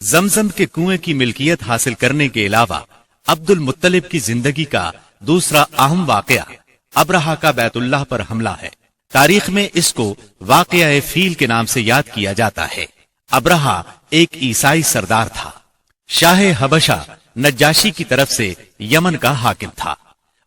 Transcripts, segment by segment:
जमजम के कुएं की मिल्कियत हासिल करने के अलावा अब्दुल मुत्तलिब की जिंदगी का दूसरा अहम वाकया अब्रहा का बैतुल्लाह पर हमला है। तारीख में इसको वाकया फील के नाम से याद किया जाता है। अब्रहा एक ईसाई सरदार था। शाह हबशा नज्जाशी की तरफ से यमन का हाकिम था।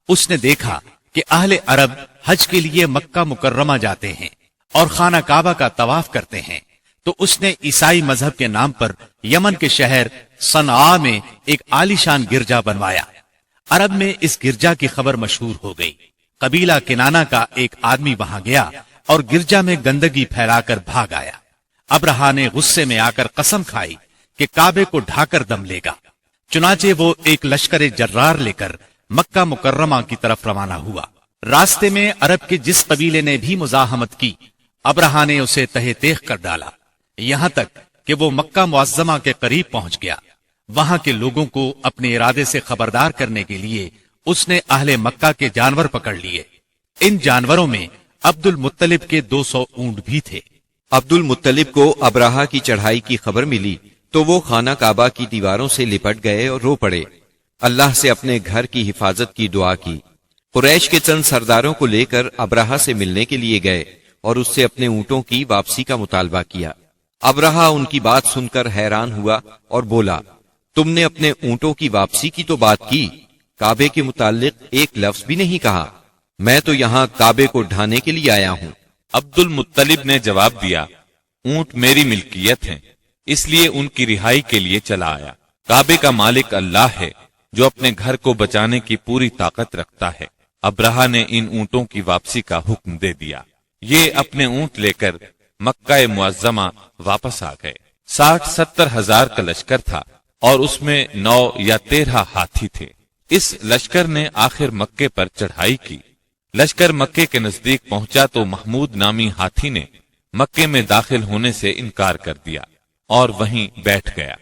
उसने देखा कि अहले अरब हज के लिए मक्का मुकर्रमा जाते हैं और खाना काबा का तवाफ करते हैं, तो उसने ईसाई मजहब के नाम पर यमन के शहर सनआ में एक आलीशान गिरजा बनवाया। अरब में इस गिरजा की खबर मशहूर हो गई। कबीला किनाना का एक आदमी वहां गया और गिरजा में गंदगी फैलाकर भाग आया। अब्रहा ने गुस्से में आकर कसम खाई कि काबे को ढाकर दम लेगा। चुनाचे वो एक लश्कर जर्रार लेकर मक्का मुकर्रमा की तरफ रवाना हुआ। रास्ते में अरब के जिस कबीले ने भी मुजाहमत की, अब्रहा ने उसे तहे तेख कर डाला, यहां तक कि वो मक्का मुअज्जमा के करीब पहुंच गया। वहां के लोगों को अपने इरादे से खबरदार करने के लिए उसने अहले मक्का के जानवर पकड़ लिए। इन जानवरों में अब्दुल मुत्तलिब के 200 ऊंट भी थे। अब्दुल मुत्तलिब को अब्रहा की चढ़ाई की खबर मिली तो वो खाना काबा की दीवारों से लिपट गए और रो पड़े। अल्लाह से अपने घर की हिफाजत की दुआ की। कुरैश के चंद सरदारों को लेकर अब्रहा से मिलने के लिए गए और उससे अपने ऊंटों की वापसी का मुतालबा किया। अब्रहा उनकी बात सुनकर हैरान हुआ और बोला, तुमने अपने ऊंटों की वापसी की तो बात की, काबे के मुताल्लिक एक लफ्ज भी नहीं कहा। मैं तो यहाँ काबे को ढाने के लिए आया हूँ। अब्दुल मुत्तलिब ने जवाब दिया, ऊंट मेरी मिल्कियत हैं, इसलिए उनकी रिहाई के लिए चला आया। काबे का मालिक अल्लाह है जो अपने घर को बचाने की पूरी ताकत रखता है। अब्रहा ने इन ऊंटों की वापसी का हुक्म दे दिया। ये अपने ऊंट लेकर मक्का मुअज्जमा वापस आ गए। 60-70 हजार का लश्कर था और उसमें 9 या 13 हाथी थे। इस लश्कर ने आखिर मक्के पर चढ़ाई की। लश्कर मक्के के नजदीक पहुंचा तो महमूद नामी हाथी ने मक्के में दाखिल होने से इनकार कर दिया और वहीं बैठ गया।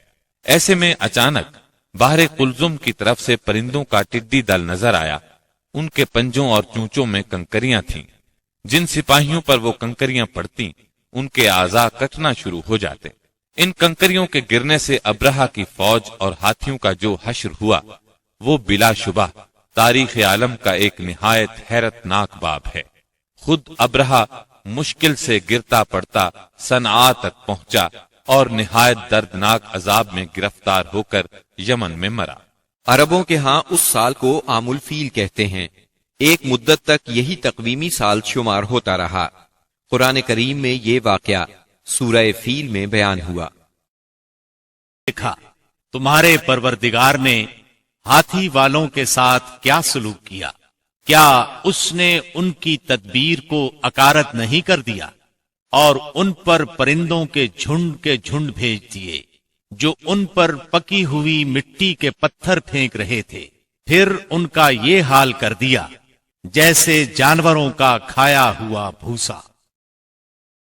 ऐसे में अचानक बाहर कुलजुम की तरफ से परिंदों का टिड्डी दल नजर आया। उनके पंजों और चूंचों में कंकरियां थीं। जिन सिपाहियों पर वो कंकरियां पड़ती, उनके आज़ा कटना शुरू हो जाते। इन कंकरियों के गिरने से अब्रहा की फौज और हाथियों का जो हश्र हुआ, वो बिलाशुबह तारीख आलम का एक निहायत हैरतनाक बाब है। खुद अब्रहा मुश्किल से गिरता पड़ता सनआ तक पहुंचा और निहायत दर्दनाक अजाब में गिरफ्तार होकर यमन में मरा। अरबों के यहाँ उस साल को आमुल फील कहते हैं। एक मुद्दत तक यही तकवीमी साल शुमार होता रहा। कुरान करीम में ये वाकया सूरह फील में बयान हुआ। देखा तुम्हारे परवरदिगार ने हाथी वालों के साथ क्या सलूक किया, क्या उसने उनकी तदबीर को अकारत नहीं कर दिया और उन पर परिंदों के झुंड भेज दिए जो उन पर पकी हुई मिट्टी के पत्थर फेंक रहे थे। फिर उनका ये हाल कर दिया जैसे जानवरों का खाया हुआ भूसा।